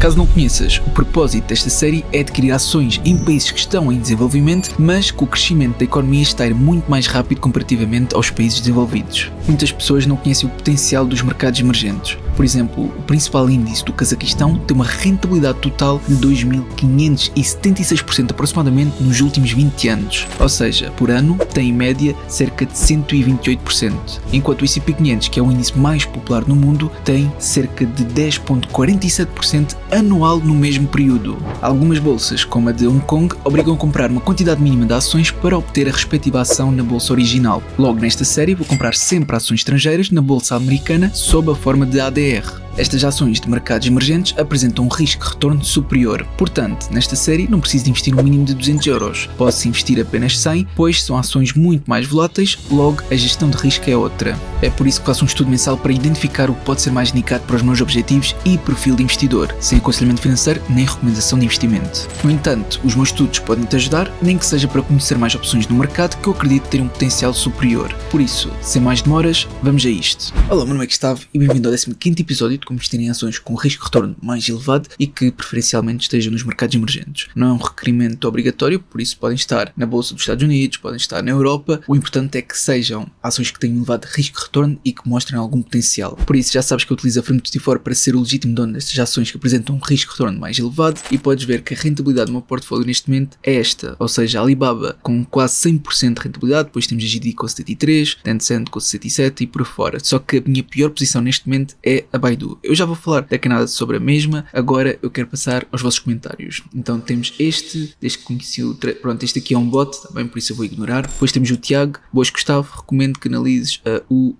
Caso não conheças, o propósito desta série é adquirir ações em países que estão em desenvolvimento, mas que o crescimento da economia está a ir muito mais rápido comparativamente aos países desenvolvidos. Muitas pessoas não conhecem o potencial dos mercados emergentes. Por exemplo, o principal índice do Cazaquistão tem uma rentabilidade total de 2.576% aproximadamente nos últimos 20 anos, ou seja, por ano tem em média cerca de 128%, enquanto o S&P 500, que é o índice mais popular no mundo, tem cerca de 10,47% anual no mesmo período. Algumas bolsas, como a de Hong Kong, obrigam a comprar uma quantidade mínima de ações para obter a respectiva ação na bolsa original. Logo nesta série vou comprar sempre ações estrangeiras na bolsa americana sob a forma de ADR. Estas ações de mercados emergentes apresentam um risco-retorno superior. Portanto, nesta série não preciso de investir um mínimo de 200 euros. Posso investir apenas 100, pois são ações muito mais voláteis, logo a gestão de risco é outra. É por isso que faço um estudo mensal para identificar o que pode ser mais indicado para os meus objetivos e perfil de investidor, sem aconselhamento financeiro nem recomendação de investimento. No entanto, os meus estudos podem te ajudar, nem que seja para conhecer mais opções no mercado que eu acredito ter um potencial superior. Por isso, sem mais demoras, vamos a isto. Olá, meu nome é Gustavo e bem-vindo ao 15º episódio de como investir em ações com risco-retorno mais elevado e que preferencialmente estejam nos mercados emergentes. Não é um requerimento obrigatório, por isso podem estar na bolsa dos Estados Unidos, podem estar na Europa. O importante é que sejam ações que tenham elevado risco-retorno e que mostrem algum potencial. Por isso já sabes que eu utilizo a Frame 24 para ser o legítimo dono destas ações que apresentam um risco-retorno mais elevado e podes ver que a rentabilidade do meu portfólio neste momento é esta, ou seja, a Alibaba com quase 100% de rentabilidade, depois temos a GD com 73%, Tencent com 67% e por fora. Só que a minha pior posição neste momento é a Baidu. Eu já vou falar daqui a nada sobre a mesma, agora eu quero passar aos vossos comentários. Então temos este, desde que conheci o... Pronto, este aqui é um bot, também por isso eu vou ignorar. Depois temos o Tiago, boas Gustavo, recomendo que analises a U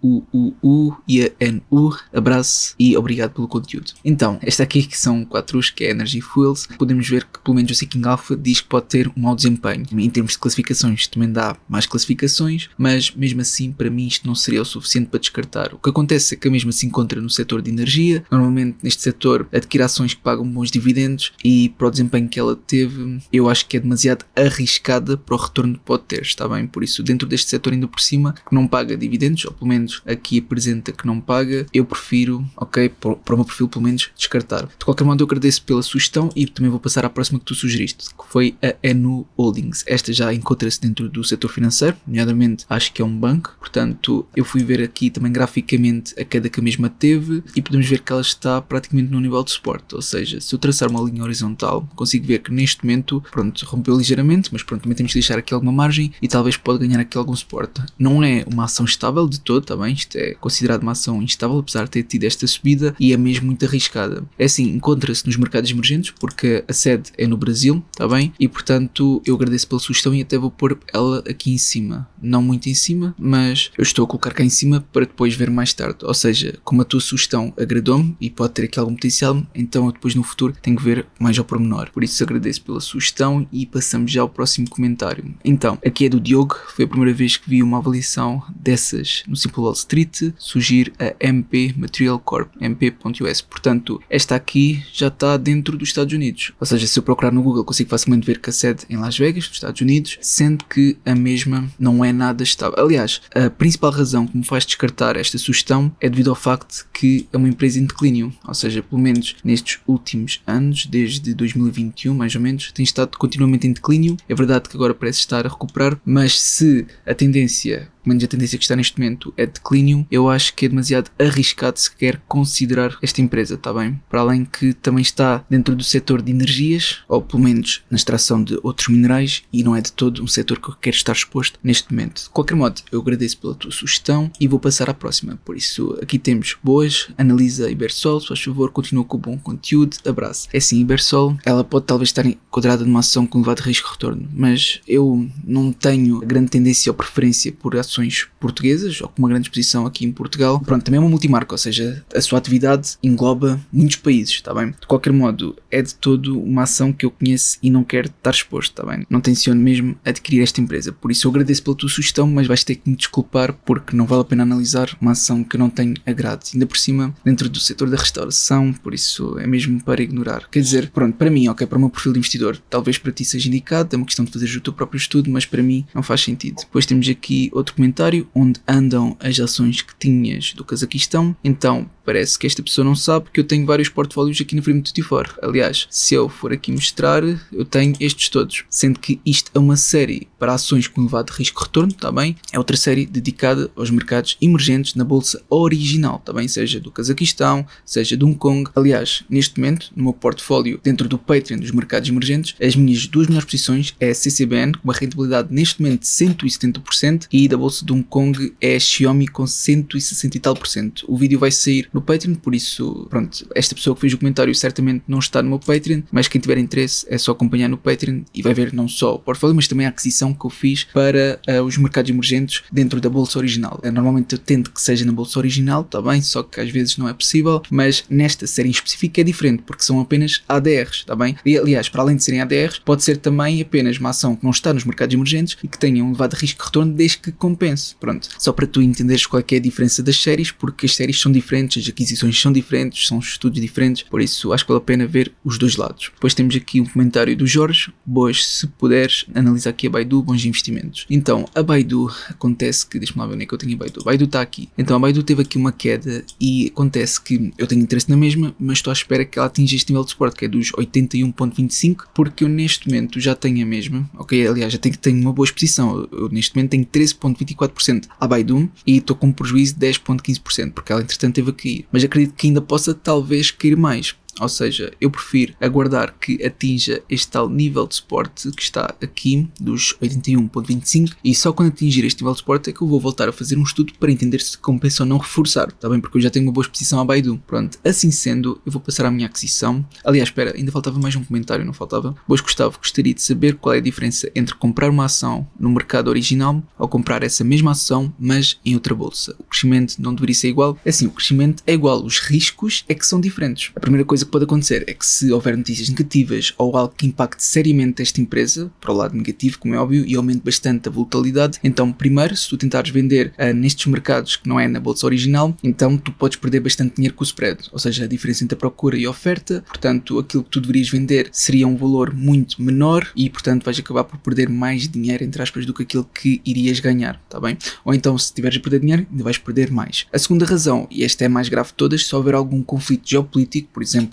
e a NU, abraço e obrigado pelo conteúdo. Então, esta aqui que são 4 U's, que é Energy Fuels, podemos ver que pelo menos o Seeking Alpha diz que pode ter um mau desempenho. Em termos de classificações também dá mais classificações, mas mesmo assim para mim isto não seria o suficiente para descartar. O que acontece é que a mesma se encontra no setor de energia. Normalmente neste setor adquire ações que pagam bons dividendos e para o desempenho que ela teve eu acho que é demasiado arriscada para o retorno que pode ter, está bem? Por isso dentro deste setor ainda por cima que não paga dividendos, ou pelo menos aqui apresenta que não paga, eu prefiro, ok, para o meu perfil pelo menos descartar. De qualquer modo eu agradeço pela sugestão e também vou passar à próxima que tu sugeriste, que foi a NU Holdings. Esta já encontra-se dentro do setor financeiro, nomeadamente acho que é um banco, portanto eu fui ver aqui também graficamente a queda que a mesma teve e podemos ver que ela está praticamente no nível de suporte, ou seja, se eu traçar uma linha horizontal, consigo ver que neste momento, pronto, rompeu ligeiramente, mas pronto, também temos que deixar aqui alguma margem e talvez pode ganhar aqui algum suporte. Não é uma ação estável de todo, tá bem? Isto é considerado uma ação instável, apesar de ter tido esta subida e é mesmo muito arriscada. É assim, encontra-se nos mercados emergentes, porque a sede é no Brasil, tá bem? E portanto, eu agradeço pela sugestão e até vou pôr ela aqui em cima. Não muito em cima, mas eu estou a colocar cá em cima para depois ver mais tarde. Ou seja, como a tua sugestão agradou-me e pode ter aqui algum potencial, então eu depois no futuro tenho que ver mais ao pormenor. Por isso agradeço pela sugestão e passamos já ao próximo comentário. Então, aqui é do Diogo, foi a primeira vez que vi uma avaliação dessas no Simple Wall Street, surgir a MP Material Corp, MP.us. Portanto, esta aqui já está dentro dos Estados Unidos. Ou seja, se eu procurar no Google consigo facilmente ver que a sede é em Las Vegas, nos Estados Unidos, sendo que a mesma não é nada estável. Aliás, a principal razão que me faz descartar esta sugestão é devido ao facto que é uma empresa em declínio, ou seja, pelo menos nestes últimos anos, desde 2021 mais ou menos, tem estado continuamente em declínio. É verdade que agora parece estar a recuperar, mas se a tendência, pelo menos a tendência que está neste momento é declínio, eu acho que é demasiado arriscado sequer considerar esta empresa, está bem? Para além que também está dentro do setor de energias, ou pelo menos na extração de outros minerais, e não é de todo um setor que eu quero estar exposto neste momento. De qualquer modo, eu agradeço pela tua sugestão e vou passar à próxima. Por isso, aqui temos boas, analisa Ibersol, se faz favor, continua com o bom conteúdo, abraço. É assim, Ibersol, ela pode talvez estar enquadrada numa ação com elevado risco-retorno, mas eu não tenho grande tendência ou preferência por ações portuguesas, ou com uma grande exposição aqui em Portugal. Pronto, também é uma multimarca, ou seja, a sua atividade engloba muitos países, está bem? De qualquer modo, é de todo uma ação que eu conheço e não quero estar exposto, está bem? Não tenciono mesmo adquirir esta empresa, por isso eu agradeço pela tua sugestão, mas vais ter que me desculpar porque não vale a pena analisar uma ação que eu não tenho agrado, ainda por cima dentro do setor da restauração, por isso é mesmo para ignorar. Quer dizer, pronto, para mim, ok, para o meu perfil de investidor, talvez para ti seja indicado, é uma questão de fazer o teu próprio estudo, mas para mim não faz sentido. Depois temos aqui outro comentário, onde andam as ações que tinhas do Cazaquistão. Então, parece que esta pessoa não sabe que eu tenho vários portfólios aqui no Free.24. Aliás, se eu for aqui mostrar, eu tenho estes todos, sendo que isto é uma série para ações com elevado risco-retorno, tá bem? É outra série dedicada aos mercados emergentes na bolsa original, tá bem? Seja do Cazaquistão, seja de Hong Kong. Aliás, neste momento, no meu portfólio, dentro do Patreon dos mercados emergentes, as minhas duas melhores posições é a CCBN, com uma rentabilidade neste momento de 170%, e da bolsa de Hong Kong é a Xiaomi com 160 e tal por cento. O vídeo vai sair no Patreon, por isso, pronto, esta pessoa que fez o comentário certamente não está no meu Patreon, mas quem tiver interesse é só acompanhar no Patreon e vai ver não só o portfólio, mas também a aquisição que eu fiz para os mercados emergentes dentro da bolsa original. Normalmente eu tento que seja na bolsa original, tá bem? Só que às vezes não é possível, mas nesta série em específico é diferente, porque são apenas ADRs, tá bem? E, aliás, para além de serem ADRs, pode ser também apenas uma ação que não está nos mercados emergentes e que tenha um elevado risco de retorno desde que compense. Pronto, só para tu entenderes qual é que é a diferença das séries, porque as séries são diferentes, as aquisições são diferentes, são estudos diferentes, por isso acho que vale a pena ver os dois lados. Depois temos aqui um comentário do Jorge: boas, se puderes, analisa aqui a Baidu, bons investimentos. Então, a Baidu, acontece que, deixa-me lá ver onde é que eu tenho a Baidu. A Baidu está aqui. Então, a Baidu teve aqui uma queda e acontece que eu tenho interesse na mesma, mas estou à espera que ela atinja este nível de suporte, que é dos 81.25, porque eu neste momento já tenho a mesma, ok? Aliás, já tenho uma boa exposição. Eu neste momento tenho 13.24% à Baidu e estou com um prejuízo de 10.15%, porque ela entretanto teve a cair. Mas acredito que ainda possa talvez cair mais. Ou seja, eu prefiro aguardar que atinja este tal nível de suporte que está aqui dos 81.25 e só quando atingir este nível de suporte é que eu vou voltar a fazer um estudo para entender se compensa ou não reforçar, está bem? Porque eu já tenho uma boa exposição à Baidu. Pronto, assim sendo, eu vou passar à minha aquisição. Aliás, espera, ainda faltava mais um comentário, não faltava? Pois Gustavo, gostaria de saber qual é a diferença entre comprar uma ação no mercado original ou comprar essa mesma ação, mas em outra bolsa. O crescimento não deveria ser igual? É assim, o crescimento é igual, os riscos é que são diferentes. A primeira coisa que pode acontecer é que se houver notícias negativas ou algo que impacte seriamente esta empresa, para o lado negativo, como é óbvio, e aumente bastante a volatilidade, então primeiro, se tu tentares vender nestes mercados que não é na bolsa original, então tu podes perder bastante dinheiro com o spread, ou seja, a diferença entre a procura e a oferta. Portanto, aquilo que tu deverias vender seria um valor muito menor e, portanto, vais acabar por perder mais dinheiro, entre aspas, do que aquilo que irias ganhar, tá bem? Ou então, se tiveres a perder dinheiro, ainda vais perder mais. A segunda razão, e esta é a mais grave de todas, se houver algum conflito geopolítico, por exemplo,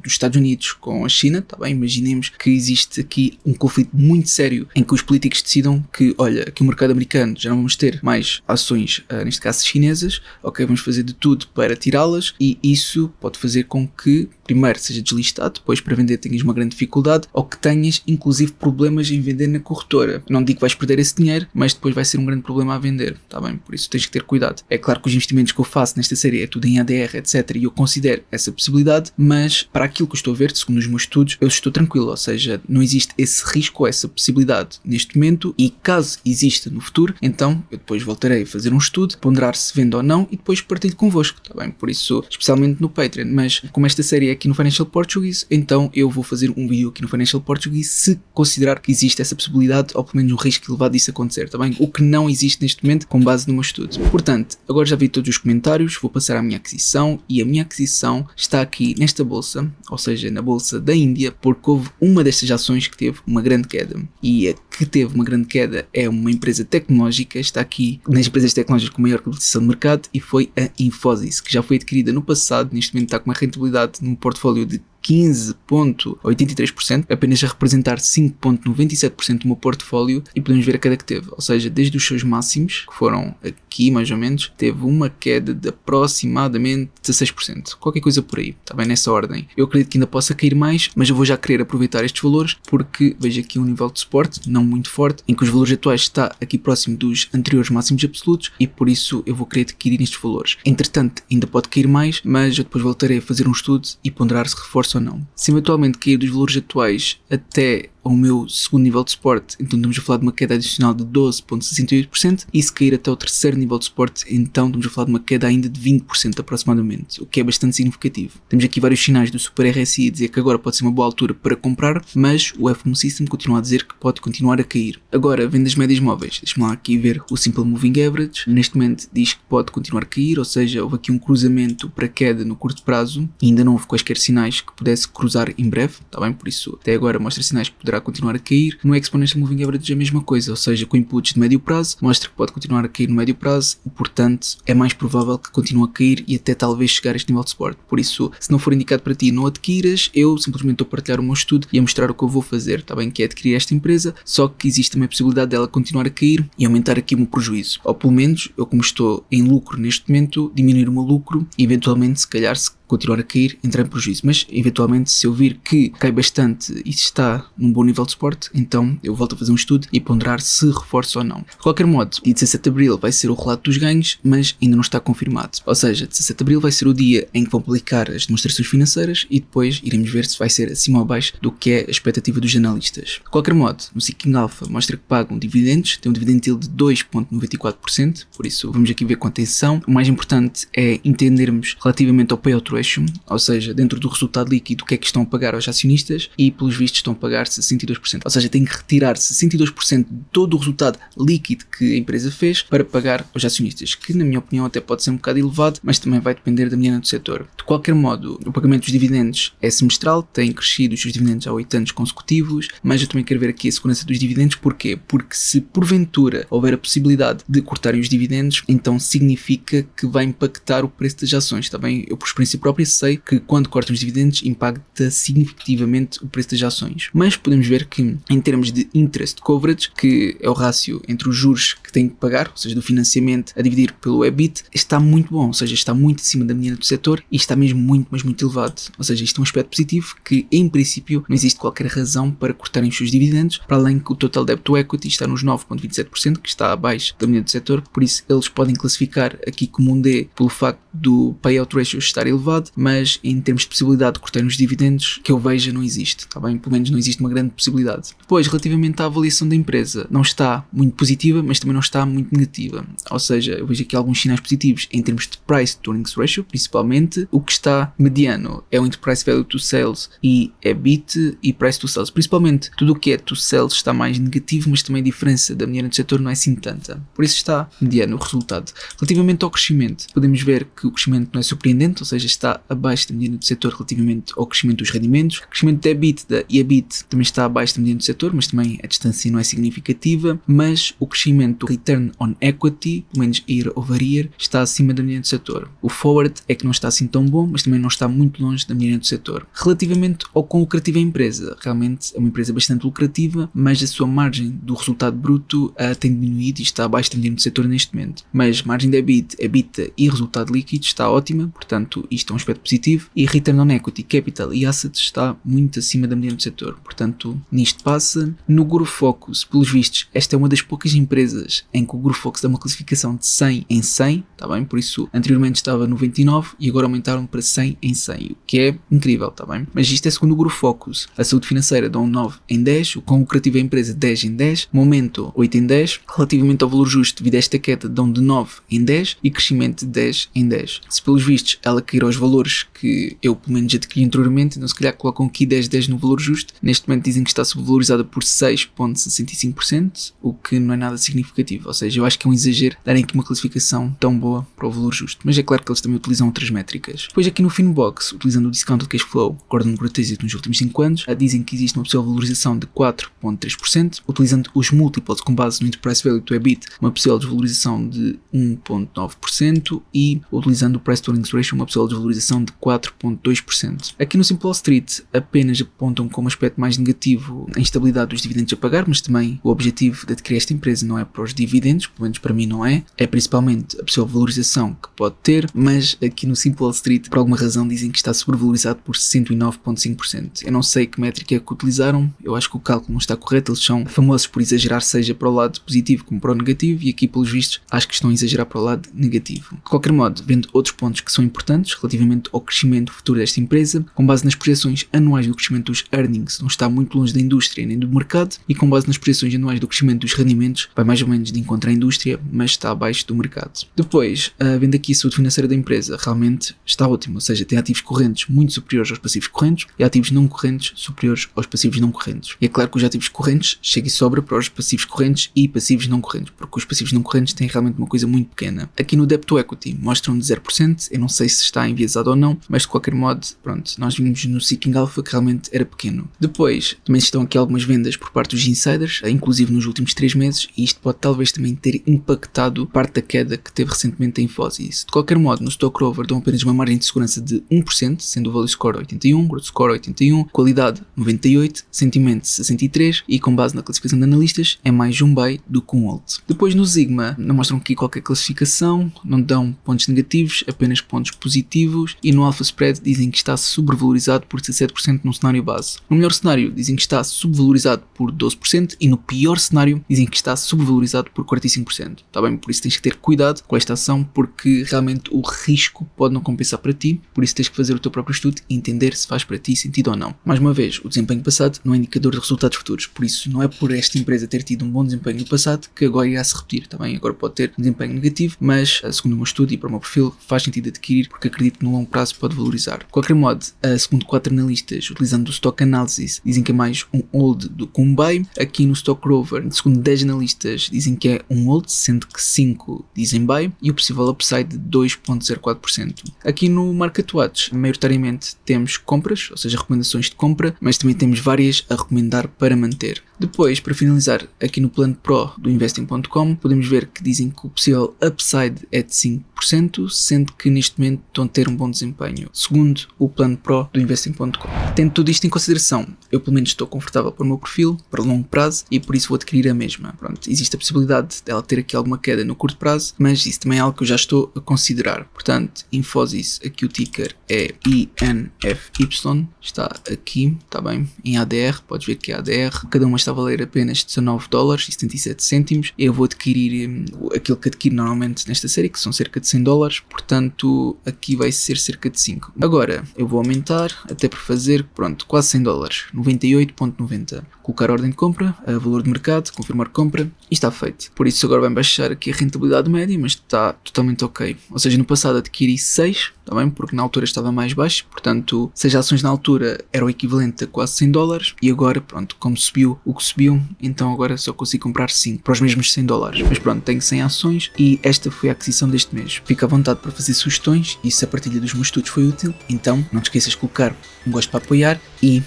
dos Estados Unidos com a China, tá bem? Imaginemos que existe aqui um conflito muito sério em que os políticos decidam que, olha, aqui o mercado americano já não vamos ter mais ações, neste caso chinesas, ok, vamos fazer de tudo para tirá-las, e isso pode fazer com que primeiro seja deslistado, depois para vender tenhas uma grande dificuldade, ou que tenhas inclusive problemas em vender na corretora. Não digo que vais perder esse dinheiro, mas depois vai ser um grande problema a vender, tá bem? Por isso tens que ter cuidado. É claro que os investimentos que eu faço nesta série é tudo em ADR, etc, e eu considero essa possibilidade, mas para aquilo que eu estou a ver, segundo os meus estudos, eu estou tranquilo, ou seja, não existe esse risco ou essa possibilidade neste momento, e caso exista no futuro, então eu depois voltarei a fazer um estudo, ponderar se vendo ou não, e depois partilho convosco, tá bem? Por isso, especialmente no Patreon, mas como esta série é aqui no Financial Portuguese, então eu vou fazer um vídeo aqui no Financial Portuguese se considerar que existe essa possibilidade, ou pelo menos um risco elevado disso acontecer, tá bem? O que não existe neste momento com base no meu estudo. Portanto, agora já vi todos os comentários, vou passar à minha aquisição, e a minha aquisição está aqui nesta bolsa, ou seja, na bolsa da Índia, porque houve uma destas ações que teve uma grande queda, e a que teve uma grande queda é uma empresa tecnológica, está aqui nas empresas tecnológicas com maior capitalização de mercado, e foi a Infosys, que já foi adquirida no passado, neste momento está com uma rentabilidade num portfólio de 15.83%, apenas a representar 5.97% do meu portfólio, e podemos ver a queda que teve, ou seja, desde os seus máximos, que foram aqui mais ou menos, teve uma queda de aproximadamente 16%, qualquer coisa por aí, está bem nessa ordem. Eu acredito que ainda possa cair mais, mas eu vou já querer aproveitar estes valores, porque vejo aqui um nível de suporte não muito forte, em que os valores atuais está aqui próximo dos anteriores máximos absolutos, e por isso eu vou querer adquirir nestes valores. Entretanto, ainda pode cair mais, mas eu depois voltarei a fazer um estudo e ponderar se reforça ou não. Se eventualmente cair dos valores atuais até ao meu segundo nível de suporte, então estamos a falar de uma queda adicional de 12.68%, e se cair até o terceiro nível de suporte, então estamos a falar de uma queda ainda de 20% aproximadamente, o que é bastante significativo. Temos aqui vários sinais do Super RSI a dizer que agora pode ser uma boa altura para comprar, mas o FOMO System continua a dizer que pode continuar a cair. Agora, vendas médias móveis, deixa-me lá aqui ver o Simple Moving Average, neste momento diz que pode continuar a cair, ou seja, houve aqui um cruzamento para queda no curto prazo, e ainda não houve quaisquer sinais que pudesse cruzar em breve, está bem? Por isso, até agora mostra sinais que poderá poderá continuar a cair. No Exponential Moving Average é a mesma coisa, ou seja, com inputs de médio prazo, mostra que pode continuar a cair no médio prazo e, portanto, é mais provável que continue a cair e até talvez chegar a este nível de suporte. Por isso, se não for indicado para ti, não adquiras. Eu simplesmente estou a partilhar o meu estudo e a mostrar o que eu vou fazer, está bem? Que é adquirir esta empresa, só que existe também a possibilidade dela continuar a cair e aumentar aqui o meu prejuízo. Ou pelo menos, eu como estou em lucro neste momento, diminuir o meu lucro e eventualmente, se calhar, se continuar a cair, entrar em prejuízo. Mas, eventualmente, se eu vir que cai bastante e está num bom nível de suporte, então eu volto a fazer um estudo e ponderar se reforço ou não. De qualquer modo, dia 17 de Abril vai ser o relato dos ganhos, mas ainda não está confirmado. Ou seja, 17 de Abril vai ser o dia em que vão publicar as demonstrações financeiras e depois iremos ver se vai ser acima ou abaixo do que é a expectativa dos analistas. De qualquer modo, no Seeking Alpha mostra que pagam dividendos, tem um dividend yield de 2,94%, por isso vamos aqui ver com atenção. O mais importante é entendermos relativamente ao payout ratio, ou seja, dentro do resultado líquido, o que é que estão a pagar aos acionistas, e pelos vistos estão a pagar 62%. Ou seja, tem que retirar 62% de todo o resultado líquido que a empresa fez para pagar aos acionistas, que na minha opinião até pode ser um bocado elevado, mas também vai depender da mediana do setor. De qualquer modo, o pagamento dos dividendos é semestral, tem crescido os seus dividendos há 8 anos consecutivos, mas eu também quero ver aqui a segurança dos dividendos. Porquê? Porque se porventura houver a possibilidade de cortarem os dividendos, então significa que vai impactar o preço das ações, está bem? Eu por experiência própria sei que quando cortam os dividendos impacta significativamente o preço das ações, mas podemos ver que em termos de interest coverage, que é o rácio entre os juros que tem que pagar, ou seja, do financiamento a dividir pelo EBIT, está muito bom, ou seja, está muito acima da mediana do setor e está mesmo muito, mas muito elevado. Ou seja, isto é um aspecto positivo que em princípio não existe qualquer razão para cortarem os seus dividendos, para além que o total debt to equity está nos 9,27%, que está abaixo da mediana do setor, por isso eles podem classificar aqui como um D pelo facto do payout ratio estar elevado, mas em termos de possibilidade de cortarem os dividendos, que eu veja, não existe, está bem? Pelo menos não existe uma grande possibilidade. Depois, relativamente à avaliação da empresa, não está muito positiva, mas também não está muito negativa. Ou seja, eu vejo aqui alguns sinais positivos em termos de price to earnings ratio, principalmente. O que está mediano é o enterprise value to sales e EBIT e price to sales. Principalmente, tudo o que é to sales está mais negativo, mas também a diferença da mediana do setor não é assim tanta. Por isso está mediano o resultado. Relativamente ao crescimento, podemos ver que o crescimento não é surpreendente, ou seja, está abaixo da mediana do setor relativamente ao crescimento dos rendimentos. O crescimento da EBITDA e EBIT também está abaixo da mediana do setor, mas também a distância não é significativa. Mas o crescimento do return on equity, pelo menos year over year, está acima da mediana do setor. O forward é que não está assim tão bom, mas também não está muito longe da mediana do setor. Relativamente ao quão lucrativa é a empresa, realmente é uma empresa bastante lucrativa, mas a sua margem do resultado bruto tem diminuído e está abaixo da mediana do setor neste momento. Mas margem de EBIT, EBITDA e resultado líquido está ótima, portanto isto é um aspecto positivo, e return on equity, capital e assets está muito acima da mediana do setor, portanto nisto passa. No Growth Focus, pelos vistos, esta é uma das poucas empresas em que o Growth Focus dá uma classificação de 100 em 100, está bem? Por isso anteriormente estava 99 e agora aumentaram para 100 em 100, o que é incrível, está bem? Mas isto é segundo o Growth Focus. A saúde financeira dá um 9 em 10, o quão lucrativo é a empresa 10 em 10, momento 8 em 10, relativamente ao valor justo devido a esta queda dão de 9 em 10 e crescimento de 10 em 10. Se pelos vistos ela cair aos valores que eu pelo menos adquiri anteriormente, então se calhar colocam aqui 10 no valor justo, neste momento dizem que está subvalorizada por 6,65%, o que não é nada significativo, ou seja, eu acho que é um exagero darem aqui uma classificação tão boa para o valor justo, mas é claro que eles também utilizam outras métricas. Depois aqui no Finbox, utilizando o Discounted Cash Flow, Gordon Gratuito nos últimos 5 anos, dizem que existe uma possível valorização de 4,3%, utilizando os múltiplos com base no Enterprise Value to EBIT, uma possível desvalorização de 1,9% e utilizando o Price to Earnings Ratio, uma possível desvalorização de 4,2%. Aqui no Simple Wall Street apenas apontam como aspecto mais negativo a instabilidade dos dividendos a pagar, mas também o objetivo de adquirir esta empresa não é para os dividendos, pelo menos para mim não é principalmente a possível valorização que pode ter, mas aqui no Simple Wall Street por alguma razão dizem que está sobrevalorizado por 109,5%. Eu não sei que métrica é que utilizaram, eu acho que o cálculo não está correto, eles são famosos por exagerar seja para o lado positivo como para o negativo e aqui pelos vistos acho que estão a exagerar para o lado negativo. De qualquer modo, vendo outros pontos que são importantes relativamente ao crescimento futuro desta empresa, com base nas projeções anuais do crescimento dos earnings, não está muito longe da indústria nem do mercado, e com base nas projeções anuais do crescimento dos rendimentos, vai mais ou menos de encontro à indústria, mas está abaixo do mercado. Depois, vendo aqui a saúde financeira da empresa, realmente está ótimo, ou seja, tem ativos correntes muito superiores aos passivos correntes e ativos não correntes superiores aos passivos não correntes. E é claro que os ativos correntes chega e sobra para os passivos correntes e passivos não correntes, porque os passivos não correntes têm realmente uma coisa muito pequena. Aqui no Debt to Equity mostram de 0%, eu não sei se está em via enviesado ou não, mas de qualquer modo, pronto, nós vimos no Seeking Alpha que realmente era pequeno. Depois, também estão aqui algumas vendas por parte dos insiders, inclusive nos últimos 3 meses, e isto pode talvez também ter impactado parte da queda que teve recentemente a Infosys. De qualquer modo, no Stock Rover dão apenas uma margem de segurança de 1%, sendo o Value Score 81, Growth Score 81, Qualidade 98, Sentimento 63 e com base na classificação de analistas é mais um buy do que um hold. Depois no Sigma não mostram aqui qualquer classificação, não dão pontos negativos, apenas pontos positivos, e no Alpha Spread dizem que está sobrevalorizado por 17% num cenário base. No melhor cenário dizem que está subvalorizado por 12% e no pior cenário dizem que está subvalorizado por 45%. Está bem? Por isso tens que ter cuidado com esta ação porque realmente o risco pode não compensar para ti, por isso tens que fazer o teu próprio estudo e entender se faz para ti sentido ou não. Mais uma vez, o desempenho passado não é indicador de resultados futuros, por isso não é por esta empresa ter tido um bom desempenho no passado que agora irá se repetir, tá bem? Agora pode ter um desempenho negativo, mas segundo o meu estudo e para o meu perfil faz sentido adquirir porque acredito que no longo prazo pode valorizar. De qualquer modo, segundo 4 analistas, utilizando o Stock Analysis, dizem que é mais um hold do que um buy. Aqui no Stock Rover, segundo 10 analistas, dizem que é um hold, sendo que 5 dizem buy e o possível upside de 2.04%. Aqui no Market Watch, maioritariamente temos compras, ou seja, recomendações de compra, mas também temos várias a recomendar para manter. Depois, para finalizar, aqui no plano Pro do Investing.com, podemos ver que dizem que o possível upside é de 5%, sendo que neste momento estão a ter um bom desempenho, segundo o plano Pro do Investing.com. Tendo tudo isto em consideração, eu pelo menos estou confortável para o meu perfil, para longo prazo, e por isso vou adquirir a mesma. Pronto, existe a possibilidade dela ter aqui alguma queda no curto prazo, mas isso também é algo que eu já estou a considerar. Portanto, Infosys, aqui o ticker é INFY, está aqui, está bem, em ADR, podes ver que é ADR, cada uma está a valer apenas $19,77. Eu vou adquirir aquilo que adquiro normalmente nesta série, que são cerca de $100, portanto aqui vai ser cerca de 5. Agora eu vou aumentar até para fazer, pronto, quase $100, 98,90. Colocar ordem de compra, a valor de mercado, confirmar compra e está feito. Por isso agora vai baixar aqui a rentabilidade média, mas está totalmente ok. Ou seja, no passado adquiri 6, está bem? Porque na altura estava mais baixo, portanto 6 ações na altura era o equivalente a quase $100 e agora, pronto, como subiu o que subiu, então agora só consigo comprar 5 para os mesmos $100. Mas pronto, tenho 100 ações e esta foi a aquisição deste mês. Fica à vontade para fazer sugestões e se a partilha dos meus estudos foi útil, então não te esqueças de colocar um gosto para apoiar e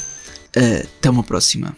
até uma próxima.